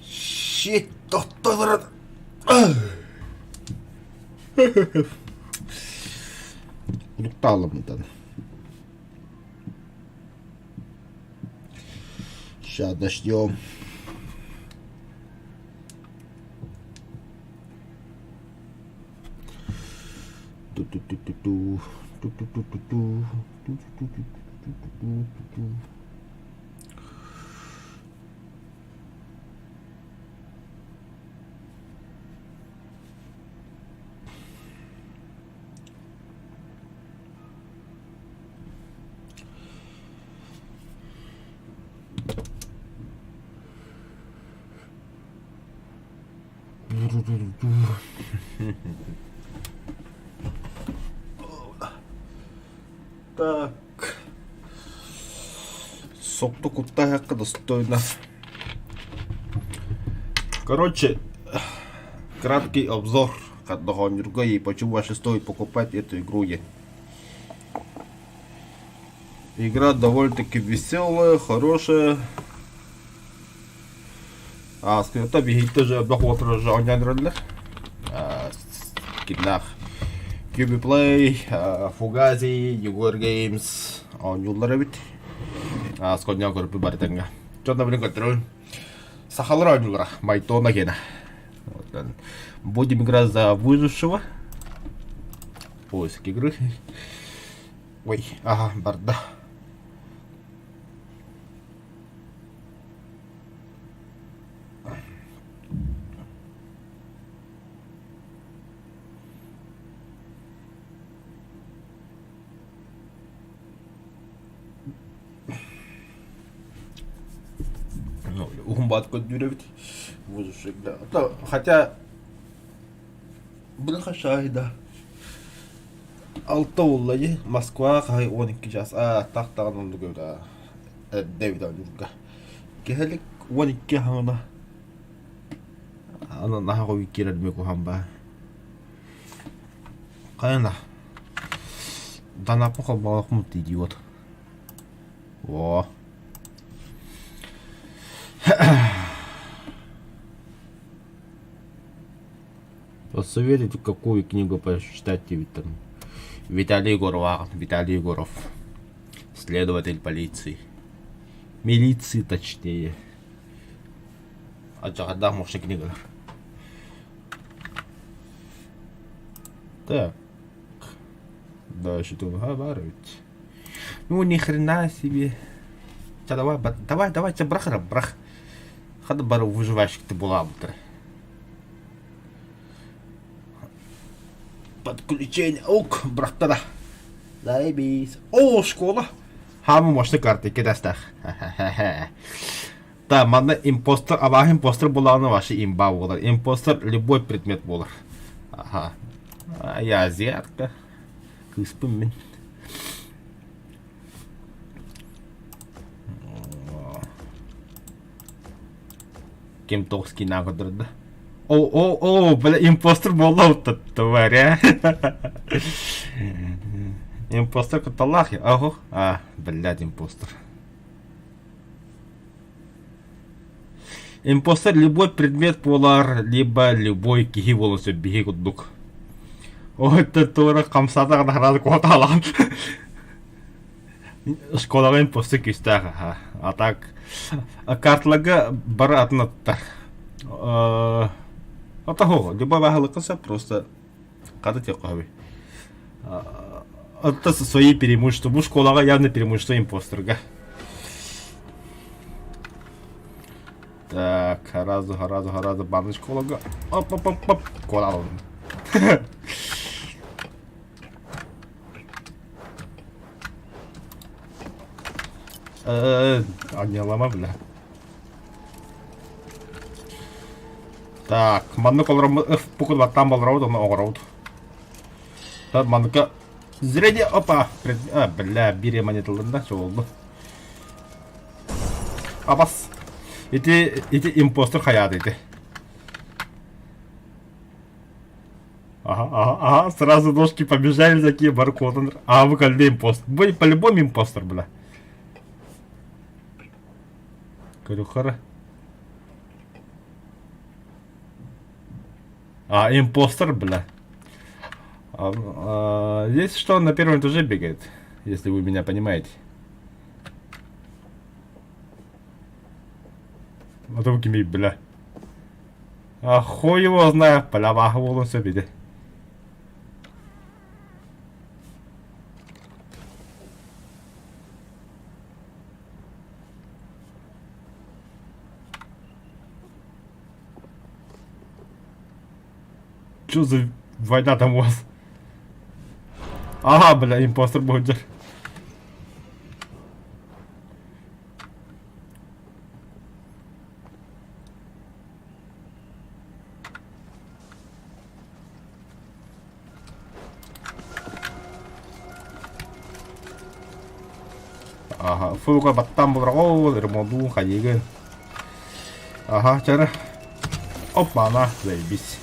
Shit, toivotaan. Luktaa olla mitään. Сейчас дождем. Так. Соптуку так достойно. Короче, краткий обзор одного нюрга и почему вообще стоит покупать эту игру. Игра довольно-таки веселая, хорошая. Скажем, бегит тоже обхватывает жанр. Кинах. Cubiplay, Fugazi, Yugur Games, оюулар бит. Скотняк группы бартанга. Что-то блин контроль. Сахалра оюулара, Майтона гена. Будем играть за выжившего. Поиск игры. Ой, ага, барда. Батко дюревит выживший, да. Хотя блин хашай, да. Алтауллай Москва хай 12 час. Тахтаган ондуг да. Дэвид ондуг. Кехелик 12 хана. Ана нахаго викирад меку хамба. Кайна. Дана поха балахмут идиот. Во. Посоветуйте, какую книгу почитать там. Виталий Егоров, следователь полиции. Милиции, точнее. Когда может книга. Так. Дальше тут говорить. Ну ни хрена себе. Давайте брах. Хада бару выживающих ты была бы. Подключение. Ок, брахтада. Заебись. О, школа. Хаму можете карты кидастах. Да, мана импостер, а импостер была на вашей имба была. Импостер любой предмет был. Ага. А я азиатка. Кыспым. Кемтовский нагодар, да? Бля, импостер была вот эта тварь, Импостер каталахи, ого. Блядь, импостер. Импостер любой предмет полар, либо любой кихи волосы беги кудук. Это тура камсата нахрад кваталан. Школа импостер кистаха, а так. Картлага баратната. Атаго, любая вахалакаса просто катать якави. Это свои преимущества. Bu школага явно преимущество импостерга. Так, харазу, баны школага. Оп, колал. Не лама, бля. Так, манны колрам пукул ваттан болроуд, он огроуд. Так, манныка зрение, опа. Бля, бире монеталында, что oldu. Абас. Эти импостер хаят эти. Ага, сразу ножки побежали, такие баркоды. Вы кальды импостер. Вы по-любому импостер, бля. Крюхера. А, импостер, бля. Здесь что, на первом этаже бегает, если вы меня понимаете. Вот руки ми, бля. А хуй его знаю, бля, вахволу себе. Чё за война там у вас? Ага, бля, импостер будет. Ага, фуга баттам бурагол, ремонту, ходига. Ага, чара. Опа, на, заебись.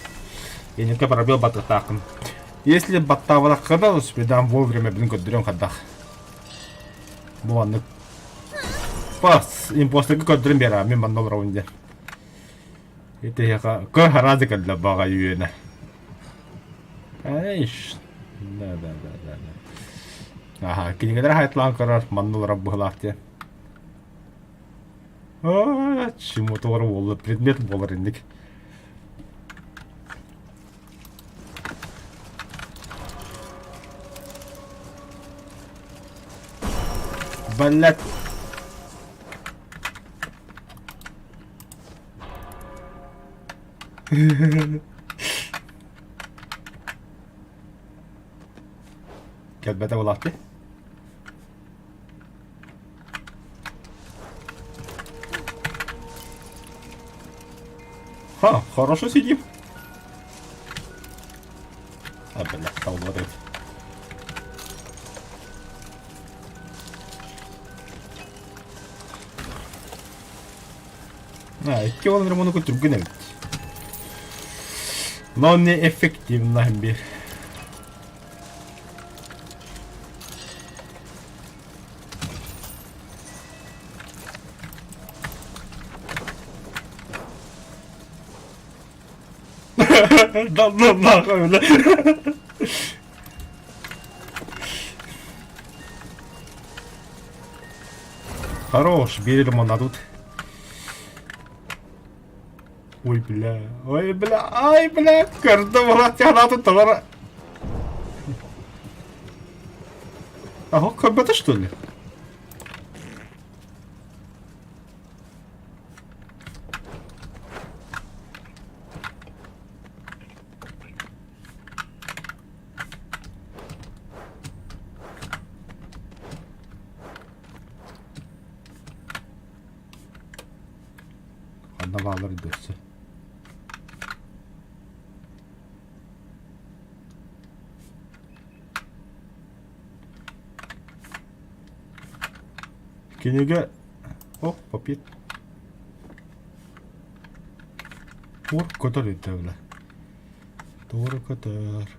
Я не пробил бататаком. Если бата в когда спидам вовремя, блин, дрём ходах. Ладно. Пас, импостер как дрём бера, ми мандал раунде. Это я как радикал для бага юена. Эйш. Да. Ага, кинигадер хайтлан карар, мандал раббахлахте. Чему-то ворвало, предмет боларинник. Блять. Как бы это было? Ха, хорошо сидим. А, блядь, стал смотреть. Iki olanları bunu götürüp gidelim. Но неэффективно, бир. Да ну нахуй, бля. Хорош, бери лимонад тут. Ой, бля, ай, бля, каждого раза тут товара. Ага, как бы это что ли? Одного алырдысы. Кенеге... О, попит. Тур көтөр өтті бля. Тур көтөр.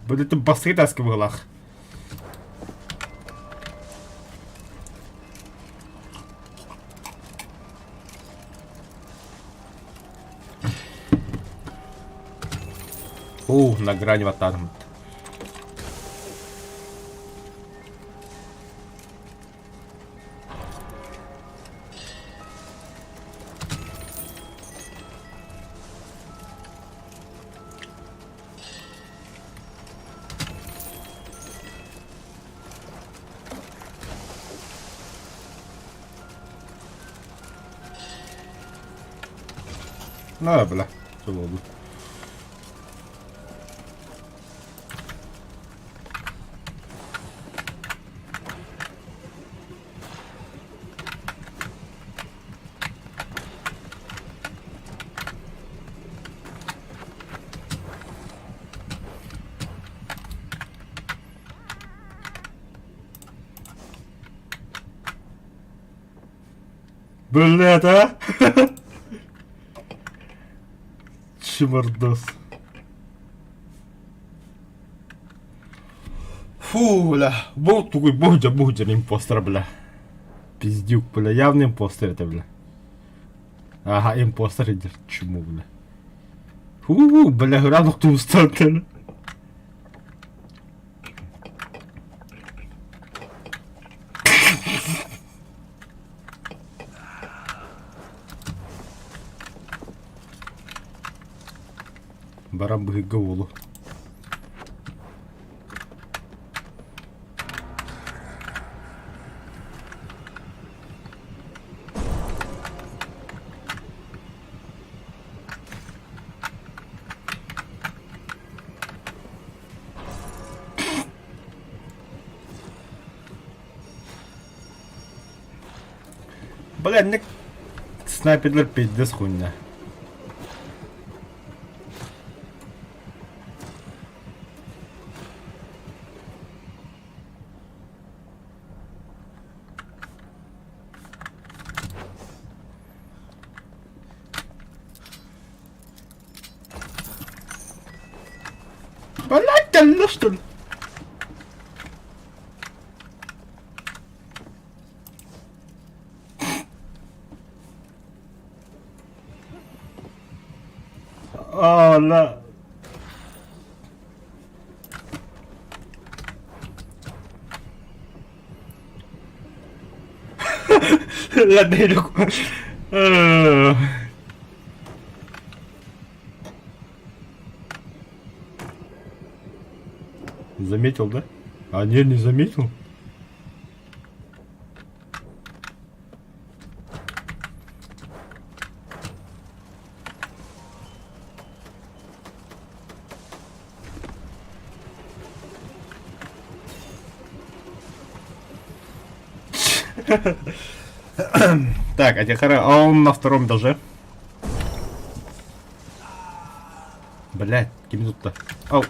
Будете басритаски в углах. На грани ватан. Бля, все ладно. Блядь, а? Чмордос. Фу, бля. Был такой бухдер импостер, бля. Пиздюк, бля. Явный импостер это, бля. Ага, импостер идет. Чему, бля? Фу, бля, рано кто устал, бля. Барам бы голову. Бля, мне снайперлер пиздец хуйня. Блядь, да что ли? А, لا. لا ديلك. Заметил, да? А не заметил. Так, а теперь он на втором этаже. Блять, кем тут-то? Ау.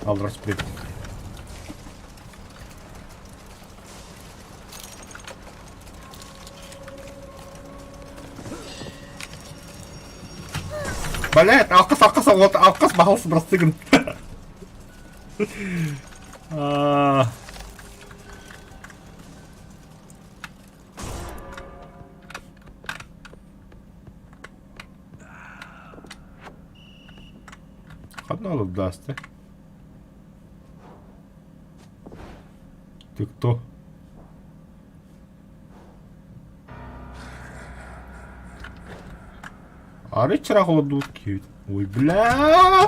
Алдрас, привет. Блять, алкас, вот алкас бахался простыган. Одно даст, а? Ты кто? Арычрах ладутки. Ой, бля.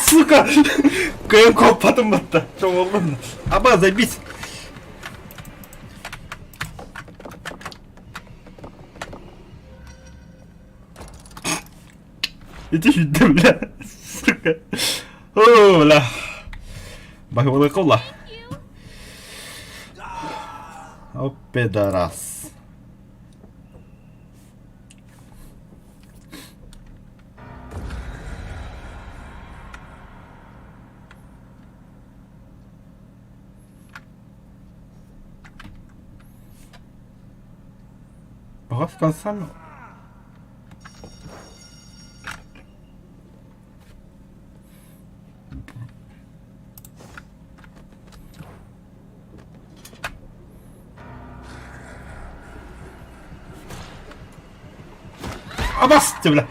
Сука! КМ потом это. Что угодно. Аба, забить. Иди сюда, бля. Сука. О, бля. Бахивала кола. О, пидорас. Bref, comme ça, non. Абасты, бля.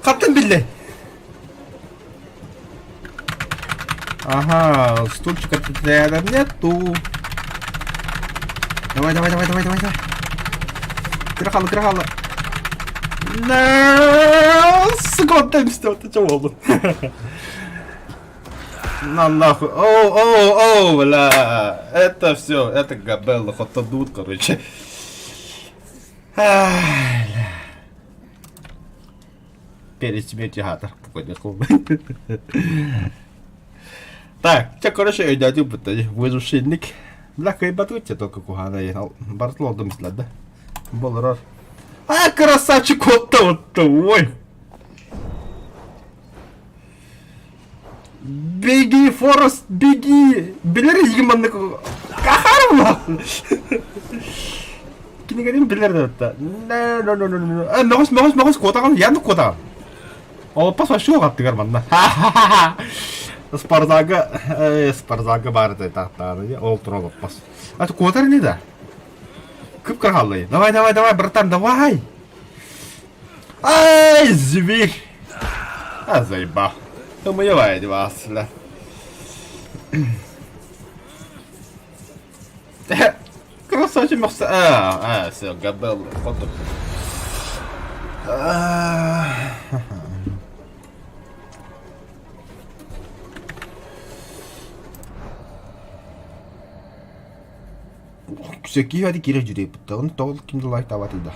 Каттым билли. Ага, стульчика тут рядом нету. Давай. Крахала. Сука, отдаймся, ты чего, блин? На нахуй. Оу, бля. Это все, это габелла, фотодут, короче. Перед смертью гатор. Так, короче, я дядю, выживший ник. Лакай батутча только кухана ехал. Бартло домыслят, да? Болрар. А, красавчик, вот-то, ой! Беги, Форест, беги! Билер егеманны кахарма! Кинегарим билер да. Не. А, могус котаган, яны котаган. О, пасва шо гаттыгар манна. Спартага барды тактаны, ол туралып пас. А ты котар не да? Кып кахаллай. Давай, братан, давай! Ай, зверь! А, заебал. Умывает вас, бля. Красавчик махса. Все, габел. Фото. Всякие хadi кирэ жирэ бутта. Он тол киндл лайт аваад ида.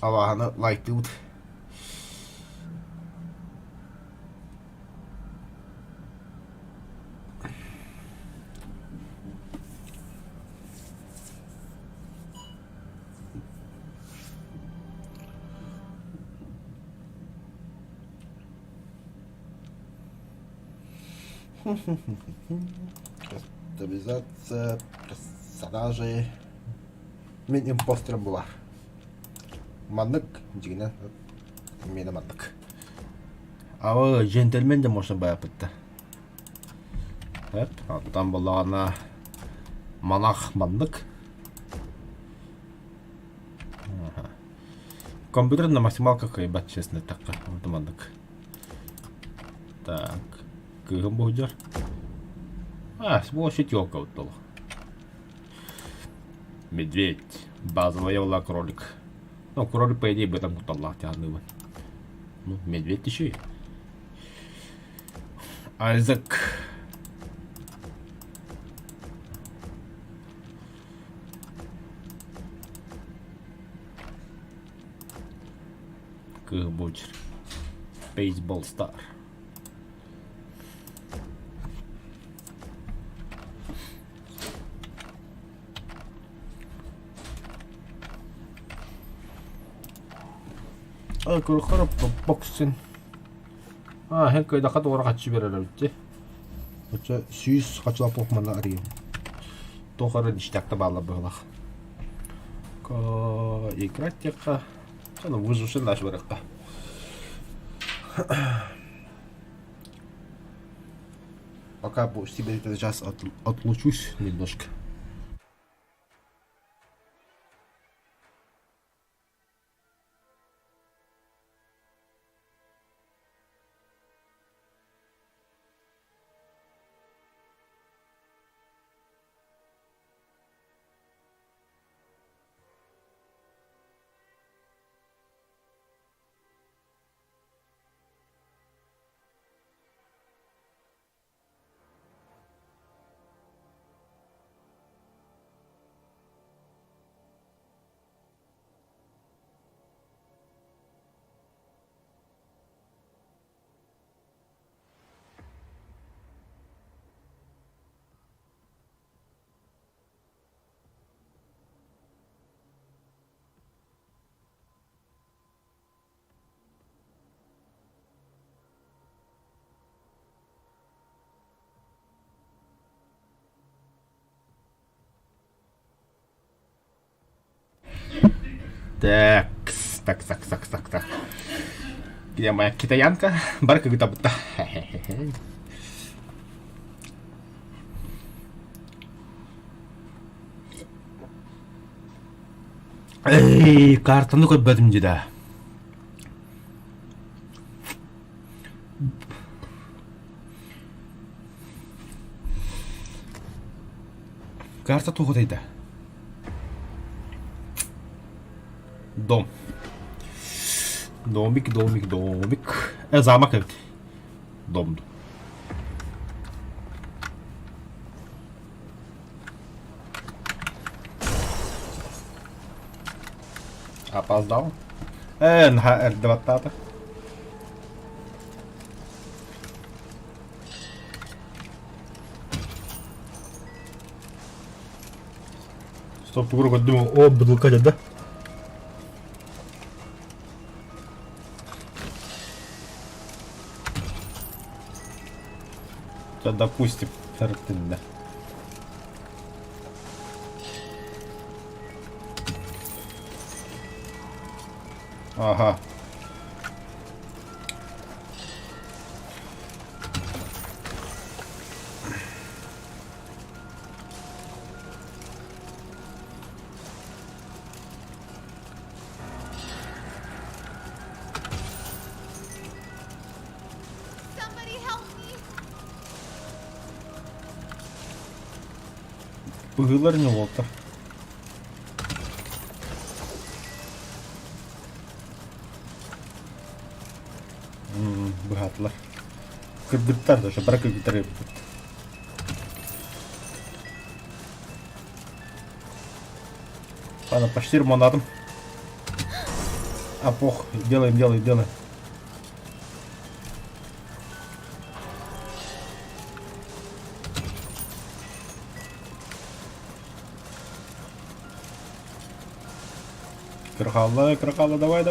Аваана лайтууд. Кастомизация, персонажи. Мен импостером была. Маннык, жигіне. Мені маннык. Ава, джентльмен де можно бая пытта. Аттан болағана монах маннык. Компьютер на максималка кайбат, честно, такка. Вот маннык. Так. Кыгым бұғыжар. Бұл шетелка ұттылы. Медведь. Базовая была кролик. Ну, кролик, по идее, бы там куталлах тягны бы. Ну, медведь еще и. Айзек. Кыгбучер. Бейсбол стар. 그걸 하나 복신. 행거에다 카드오라 같이 베라라 했지. 어째 스위스 같이 와 뽑만 아리. 또 하는 시작다 발라 벌라. играть якка. 저는 выживший наш выракка. Пока будешь себе сейчас отлучусь немножко. Так. Где моя китаянка? Барка где-то будто. Эй, картаны көп бәдім деді. Карта тоғыдайды. Дом. Домик. Замок evet. Дом. Опоздал. R2. Стоп, игру думал, о, бутылка, да? Допустим, да. Ага. Pığılar ne oldu? Богатlar. Kırgıtlar da şu bırak kırgıtları yapıyor. Ладно, почти ремонтом. А пох, делаем. Крахалла, давай.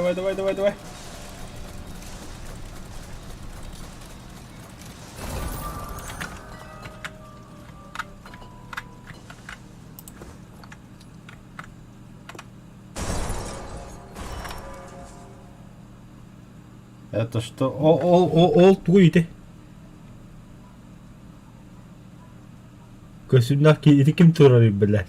Это что? Ол туйды. Көсүннак кийди ким турар биле.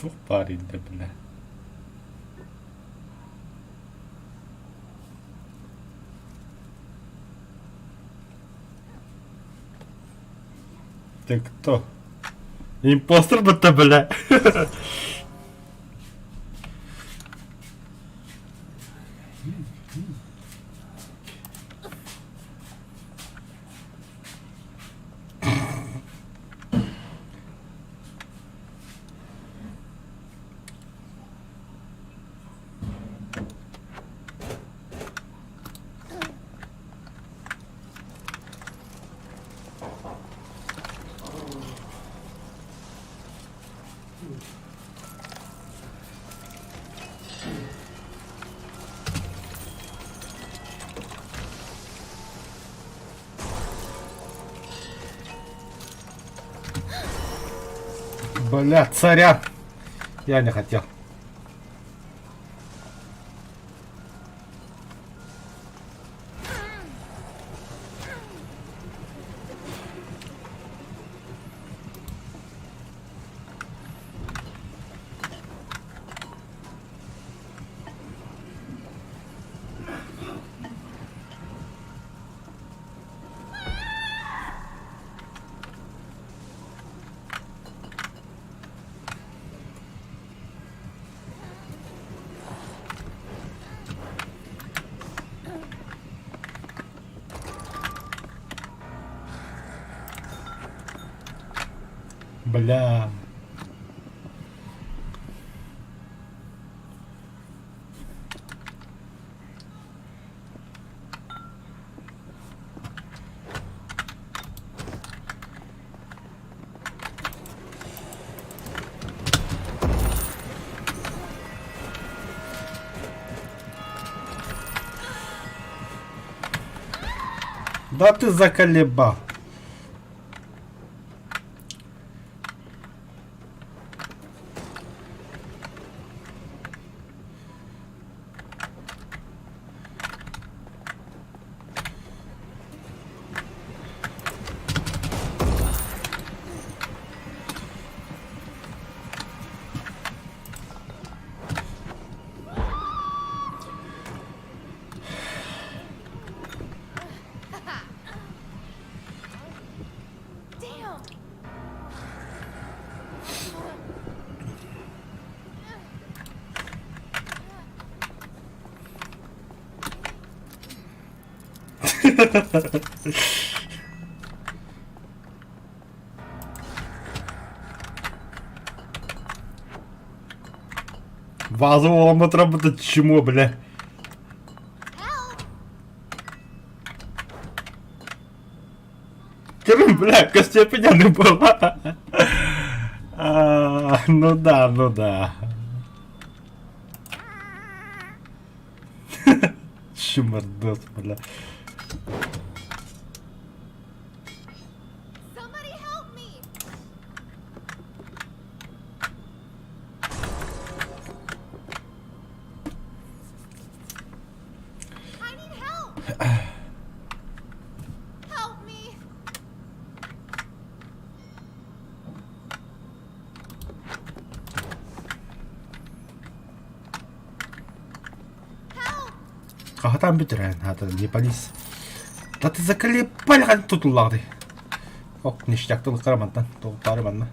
Çok barinde bile. Ты кто? Импостер будто, бля. Бля, царя! Я не хотел. Бля. Да ты заколебал. Базового нам отработать чему, бля? Крым, бля, Костепеня не была. Ну да, ну да. Чумардос, бля. Somebody help me! I need help! Help me! Help! Кахатан бютрен, хатан не полис. Да ты заколебали, как тут лады. Ок, ништяктылык карамантан, тоғыттары манна.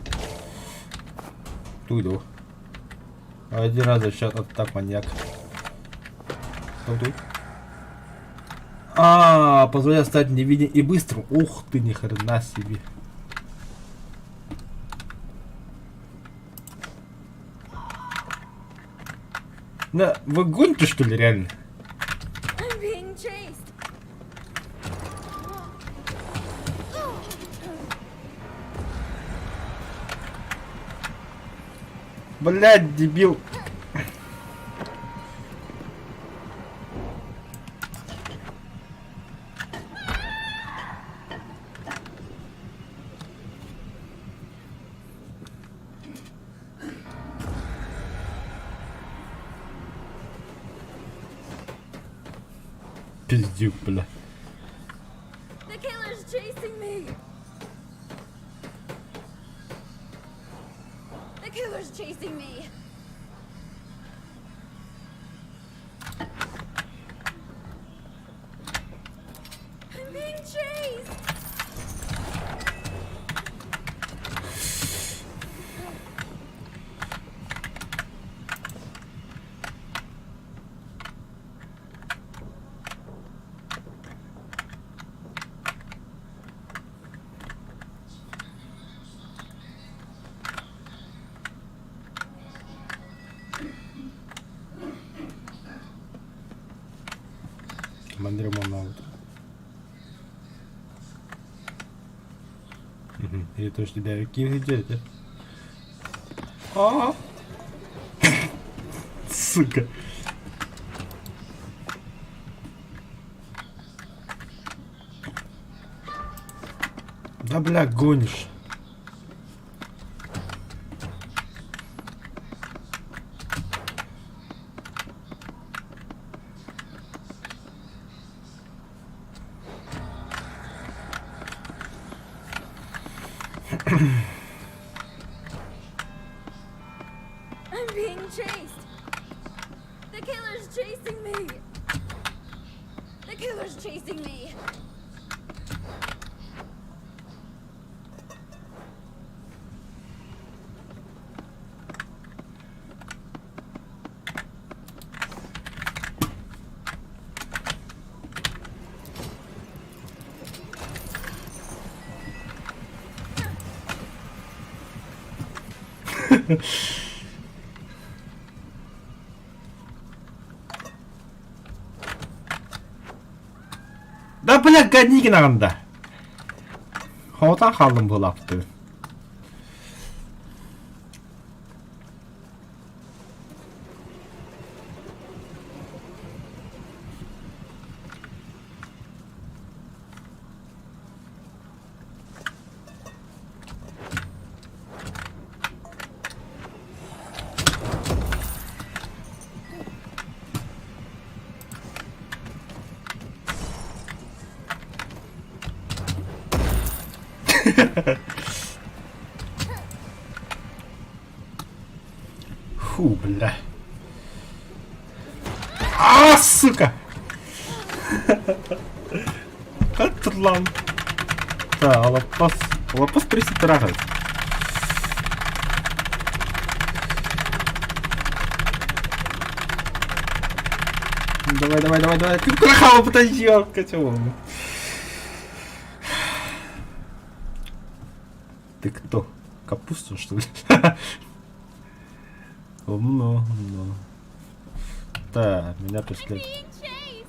Туйду. Один раз сейчас атак маньяк. Туй. Позволяет стать невидимым и быстрым. Ух ты, ни хрена себе. Да, вы гоните, что ли, реально? I'm being chased! Блядь, дебил. Пиздюк, бля. The killer's chasing me! The killer's chasing me! I'm being chased! Командиром он надо. И то, что тебя какие дети. Сука. Да бля, гонишь. I'm being chased! The killer's chasing me! The killer's chasing me! Да бля, гадники 나간다. Хота халым булапты. Фу, бля. Сука! Катлан. Да, лопас. Лопас 30 раз. Давай, давай, давай, давай. Ты крахал, подожди, чего? Ты кто? Капусту, что ли? Умно, умно. Да, меня преследует. Being chased.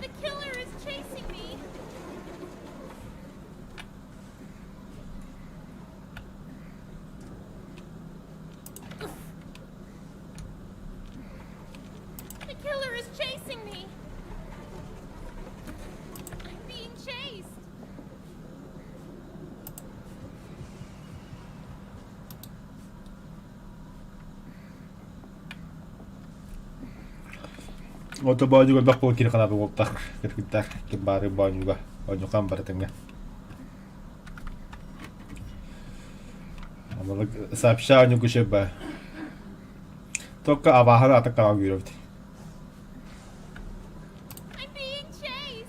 The killer is chasing me. The killer is chasing me. I'm being chased. Ото баажуга бакко киркана богоктар. Киркиттар кимбари баажуга. Баажукан баратенга. Амалык сообщаю кушеба. Только авахара атакава гюровти. I'm being chased.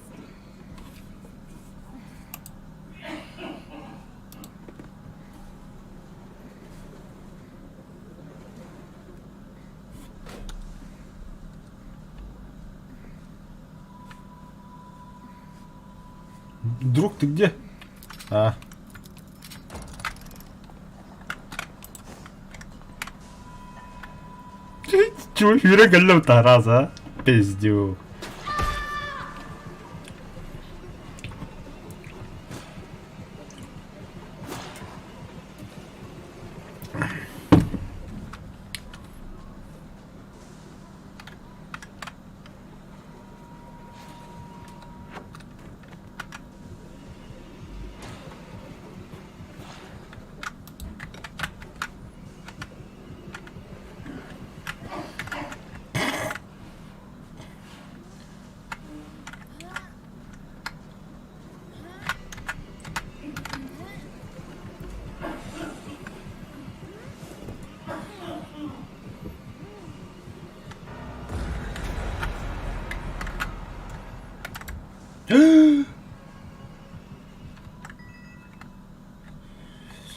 Друг, ты где? А. Чего юре галлам тараза? Пиздю.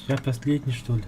Я последний, что ли?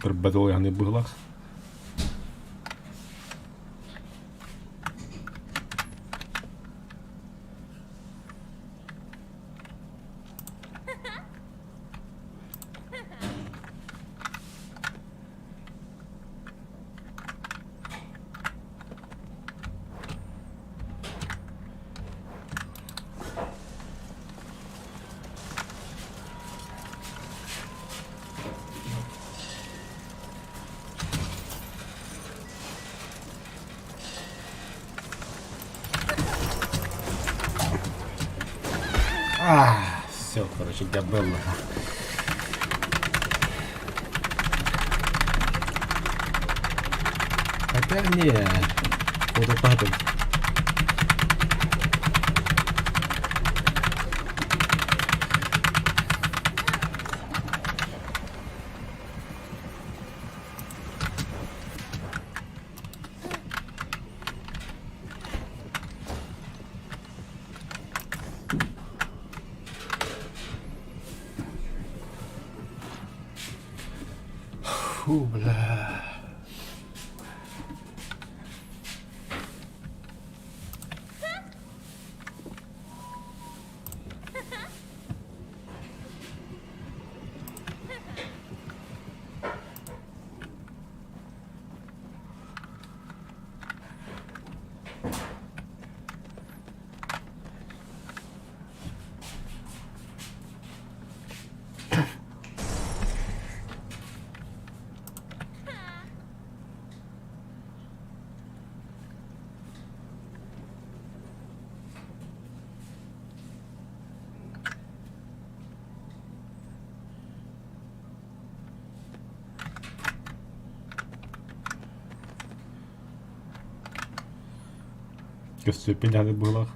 Прибадований буглах. Все, короче, габелла. Хотя не, водопадом. Фу, бля. степеняный было.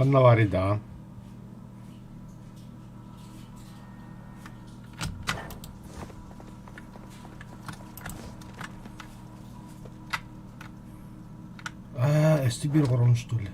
한나발이다. А, STB-로 걸어놓은 что ли?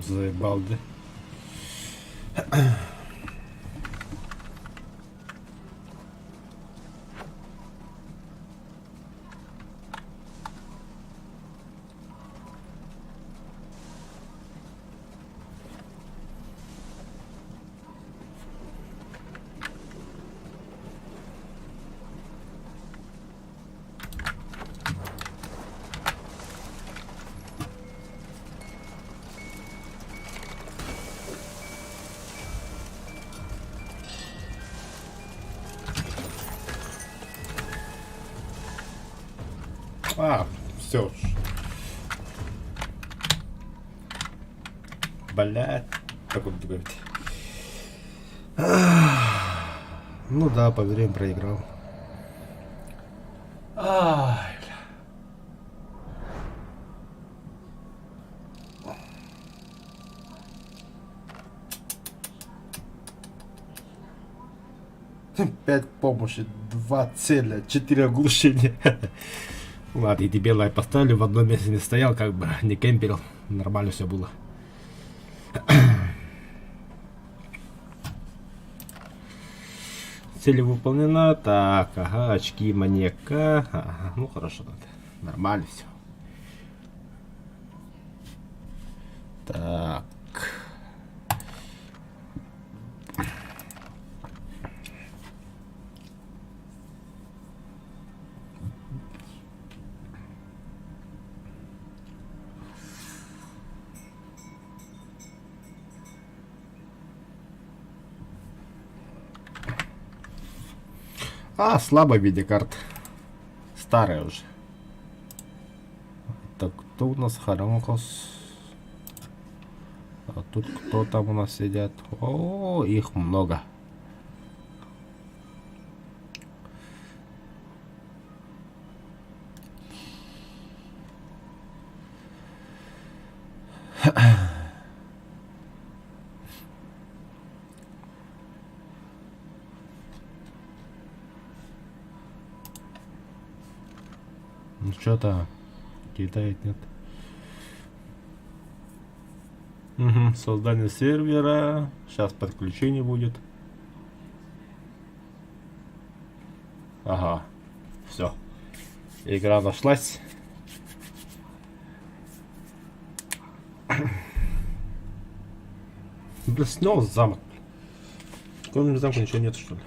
Заебал, да? А, все. Блядь. Как он говорит? Ну да, поверим, проиграл. Ай, бля. 5 помощи, 2 цели, 4 оглушения. Ладно, и тебе лайк поставлю, в одном месте не стоял, как бы не кемперил, нормально все было. Цель выполнена, так, ага, очки маньяка, ага, ну хорошо, нормально все. Так. А, слабо видеокарта. Старая уже. Так, кто у нас Харамкос? А тут кто там у нас сидят? О, их много. Ну что-то кидает, нет? Угу, создание сервера. Сейчас подключение будет. Ага, все. Игра нашлась. Бля, снес замок. В каком замке ничего нет, что ли?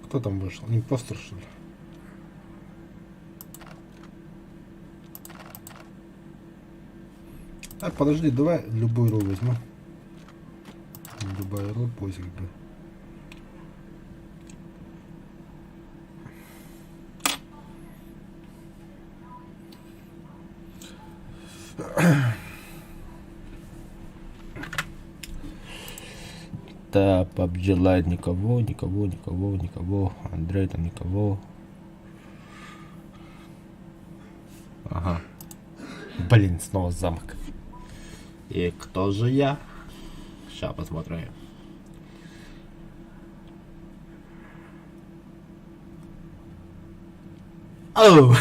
Кто там вышел? Импостер, что ли? А, подожди, давай любую роль возьму. Любая роль, поиск, бля. Да, PUBG Lite никого, никого, никого, никого. Андрей там никого. Ага. Блин, снова замок. И кто же я? Сейчас посмотрим. Оу!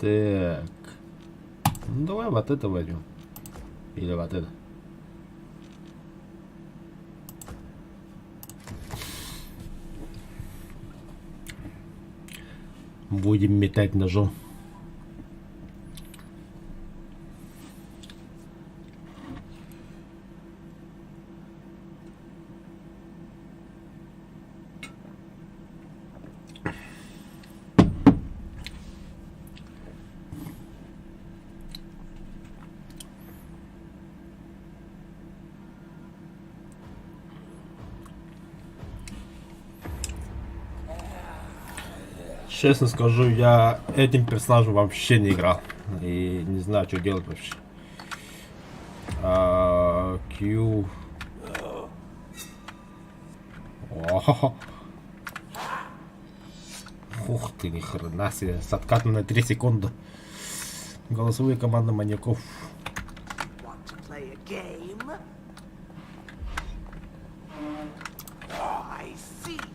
Так. Ну давай вот это возьмем. Или вот это. Будем метать ножом. Честно скажу, я этим персонажем вообще не играл. И не знаю, что делать вообще. Q. О-хо-хо. Ух ты, ни хрена себе. С откатом на 3 секунды. Голосовые команды маньяков. Want to play a game? I see you.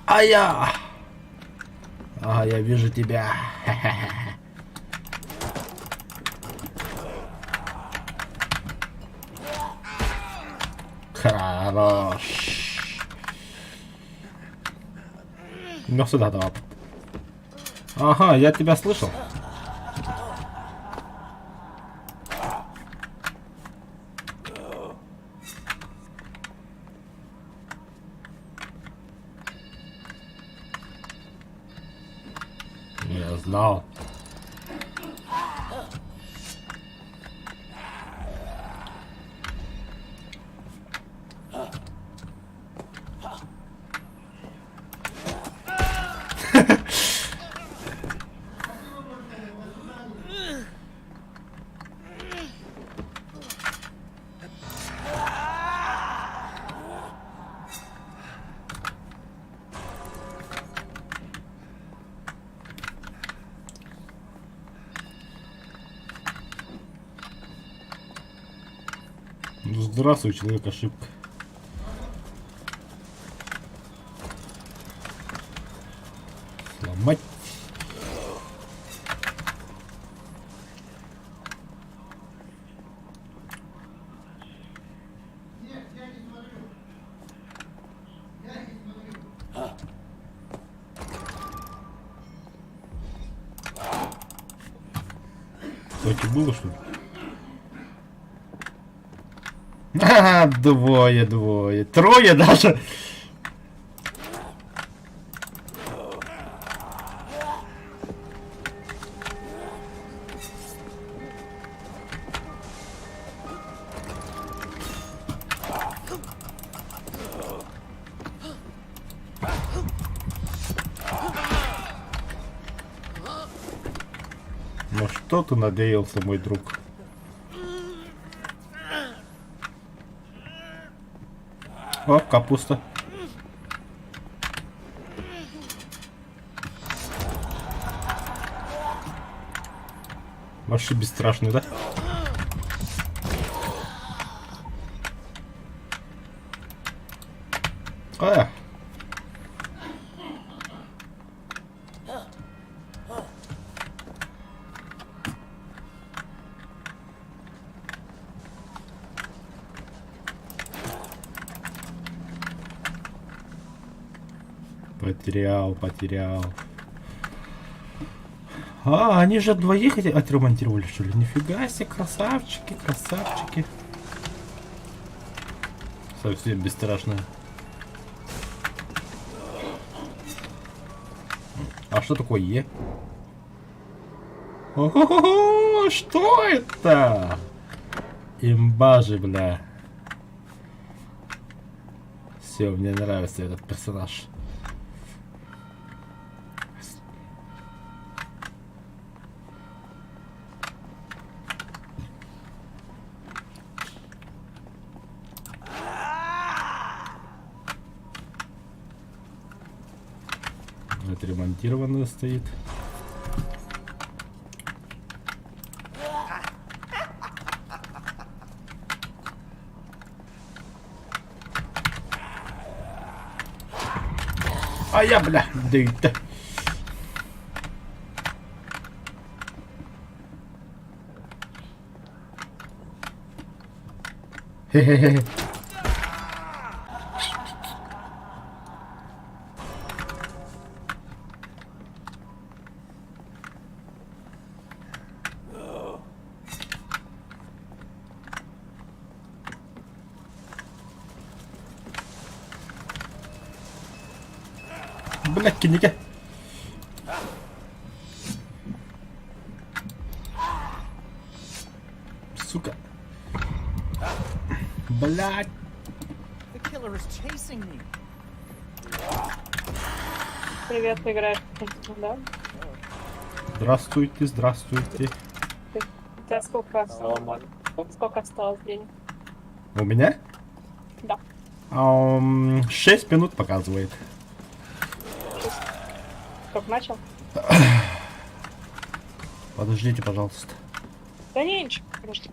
А я! Ага, я вижу тебя. Хорош. Ну сюда давай. Ага, я тебя слышал. Я знал. Здравствуй, человек, ошибка. Сломать. Кстати, было что ли? Двое. Трое даже. Ну что ты надеялся, мой друг? О, капуста. Вообще бесстрашный, да? А! Потерял. А, они же двоих отремонтировали, что ли? Нифига себе, красавчики. Совсем бесстрашные. А что такое Е? О-хо-хо-хо! Что это? Имба же, бля. Все, мне нравится этот персонаж. Отремонтированный стоит. А я, бля, да это. Хе-хе-хе. Блядь, киника. Сука. Блядь. The killer is chasing me. Привет, ты играешь, да? Здравствуйте. У тебя сколько осталось денег? У меня? Да. 6 минут показывает. Только начал? Подождите, пожалуйста. Да не, ничего, подожди.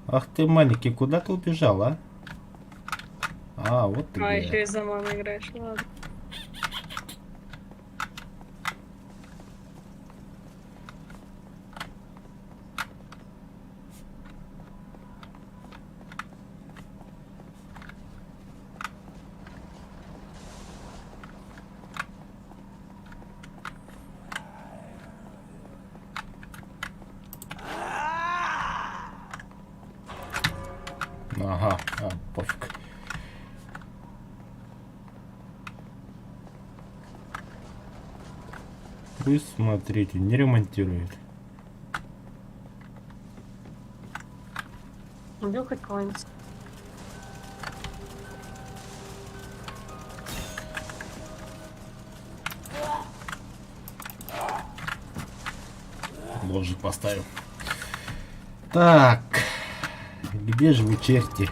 Ах ты маленький, куда ты убежал, а? А, вот ты где. Еще и за мамой играешь, ладно. Ага, пофиг. Вы смотрите, не ремонтирует. Убил хоть кого-нибудь. Ложик поставил. Так. Где же вы, черти?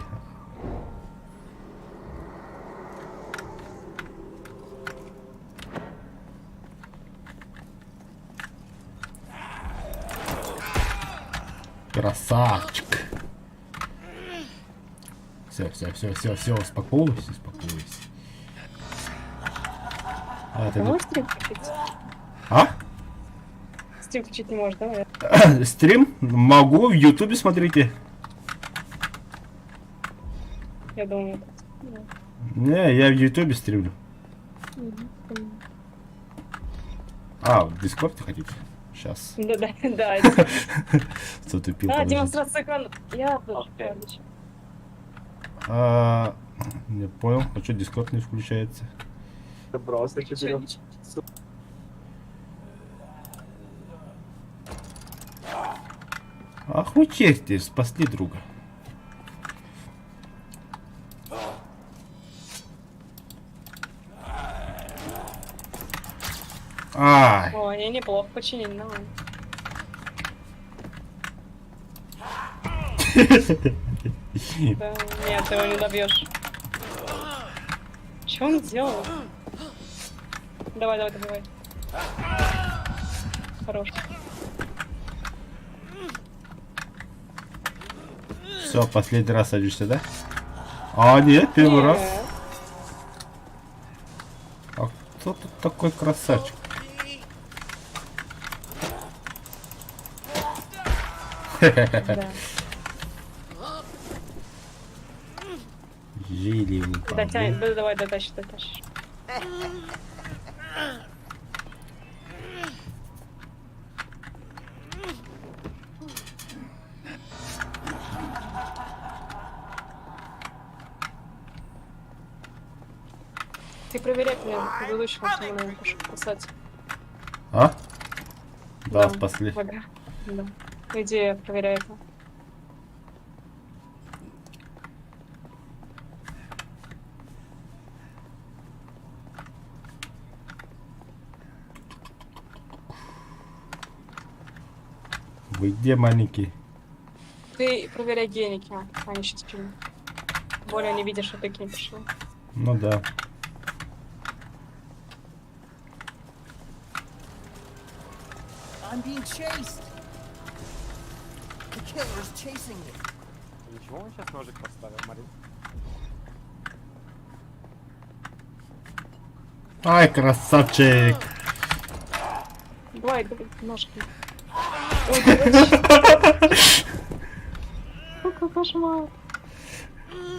Красавчик. Все, успокойся. А, Ты можешь стрим включить? А? Стрим включить не можешь, да? Стрим? Могу, в Ютубе смотрите. Я думаю, Не, я в Ютубе стримлю. А, в Дискорде хотите? Сейчас. Да. Затупил. А, подождите. демонстрация экрана. Я тоже. Не понял, а что Дискорд не включается? Это просто 4. Ах вы черти, спасли друга. Ай. О, они неплохо починили, ну. Да, нет, ты его не добьешь. Что он сделал? Давай, давай, давай. Хорош. Все, последний раз садишься, да? А, нет, первый раз. А кто тут такой красавчик? Да. Жили мы там, Дотянь, да? да, давай, дотащишь, дотащишь. Ты проверяй меня в предыдущем, что мы пошел писать. А? Да, спасли. Ага. Да. Иди, проверяй это. Вы где, маленький? Ты проверяй геники, они сейчас фильм. Более не видишь, что ты к ним пришел. Ну да. I'm being chased. The killer is chasing me. Ничего, он сейчас ножик поставил, Марин. Ай, красавчик! Давай, давай, ножки. Ой, короче. Какой кошмар.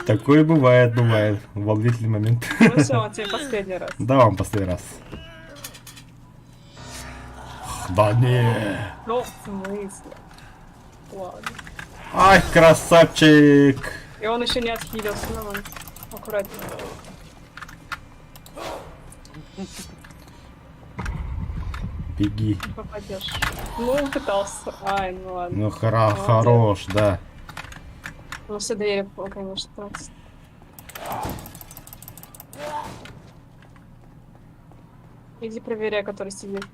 Такое бывает, бывает. Волнительный момент. Ну все, он тебе последний раз. Да, вам последний раз. Да не. Ну, в смысле? Ладно. Ай, красавчик! И он еще не отхилился, ну ладно. Аккуратнее. Беги. Не попадешь. Ну, пытался. Ай, ну ладно. Ну, Молодец. хорош, да. Ну, все двери, конечно, тратить. Иди проверяй, который сидит.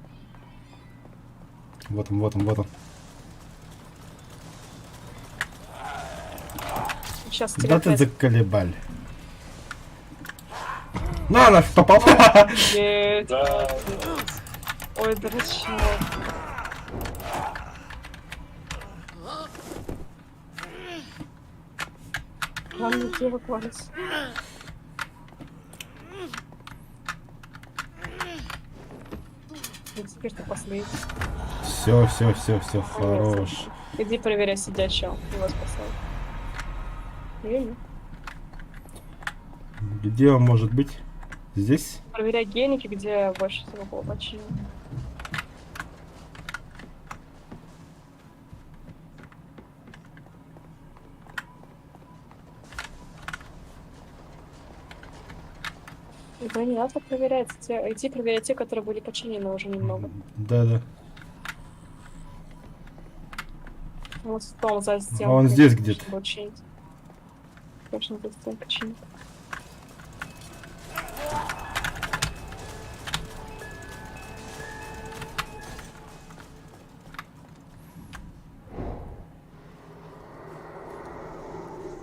Вот он, вот он, вот он. Сейчас Да тебя ты опять... заколебаль. На, наш попал. Есть, молодец. Ой, дурачок. Главное, где эвакуация. И теперь ты последний. Все, все, все, все, хорош. Иди проверяй сидящего. Его спасай. Или Где он может быть? Здесь? проверяй геники, где больше всего было починено. Да не надо проверять. Идти проверять те, которые были починены уже немного. Да, да. Вот в том за стенкой. А он здесь где-то. Чтобы чинить. Точно за стенкой чинить.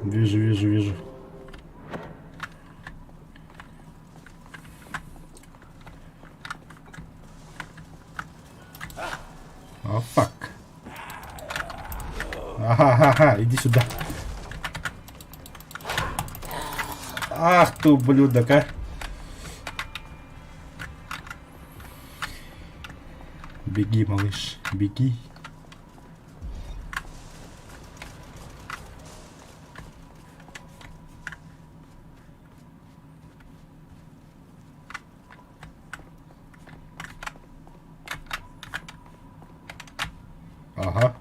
Вижу, вижу, вижу. О, фак. Ага, иди сюда. Ах ты, ублюдок, а. Беги, малыш, беги. Ага.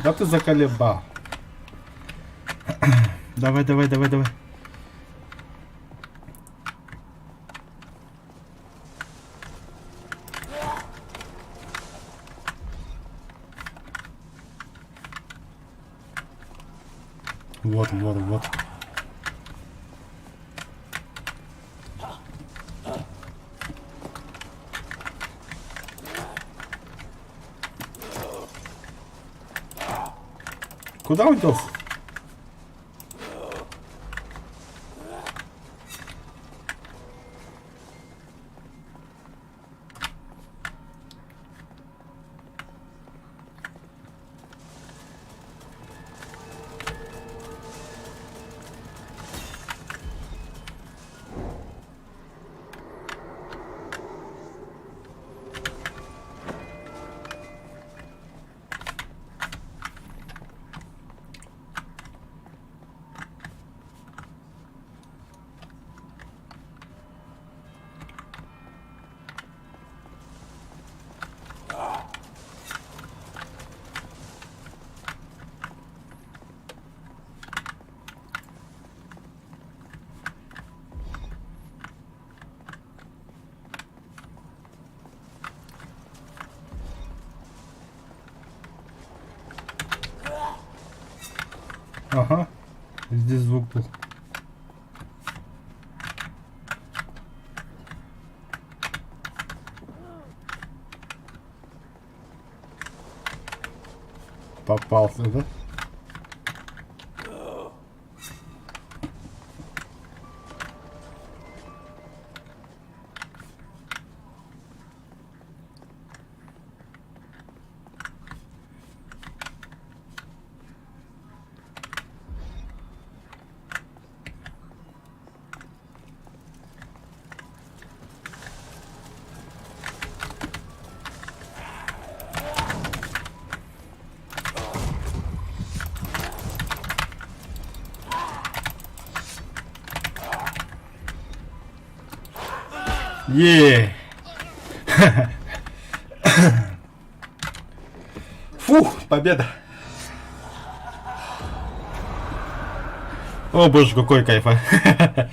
Да ты заколебал. Давай, давай, давай, давай. Вот. Куда он делся? Ага, здесь звук был. Попался, да? Е. Фух, победа. О боже, какой кайф, а.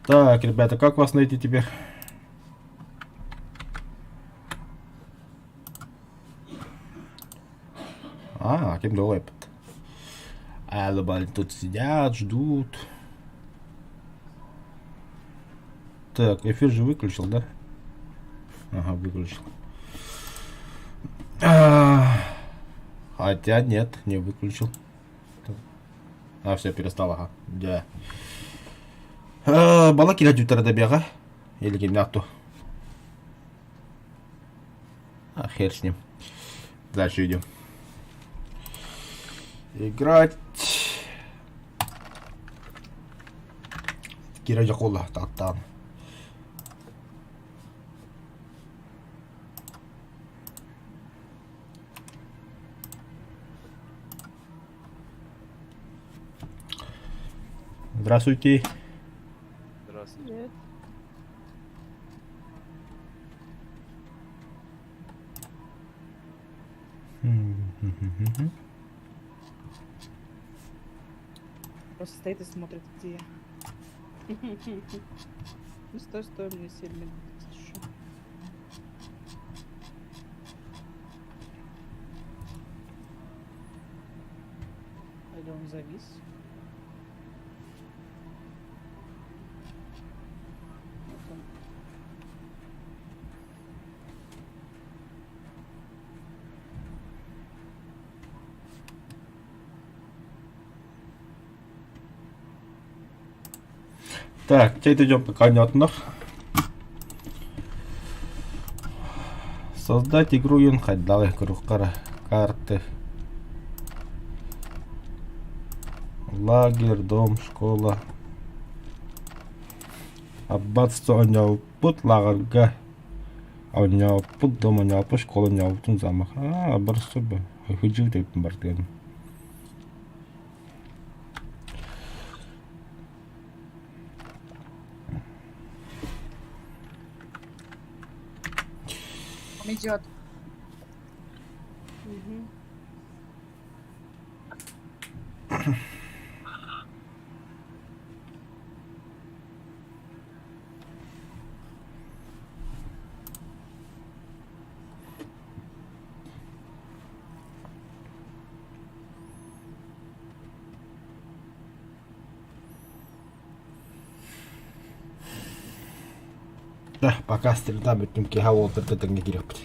Так, ребята, как вас найти теперь? Кем долой. А, думали, тут сидят, ждут. Так, эфир же выключил, да? Ага, выключил. Хотя нет, не выключил. А, все, перестал, ага. Да. Бала келеді үтірді беға. Или кемнатту. Хер с ним. Дальше идем. Играть. Кира Якола, так-так. Здравствуйте. Здравствуйте. Просто стоит и смотрит, где я. Ну, стой, мне 7 минут. Хорошо. Или он завис? Вот он. Так, теперь идем по понятно. Создать игру юнхать. Давай круг карты. Лагерь, дом, школа. Аббатство оньооппут лагарга оньооппут дом оньооппут школа оньооппутун замах. Барсо ба. Хужиг дэпэн бартган. Он идет. Да, пока стрельба битим ки хавол тэтэнгэ гирэпт.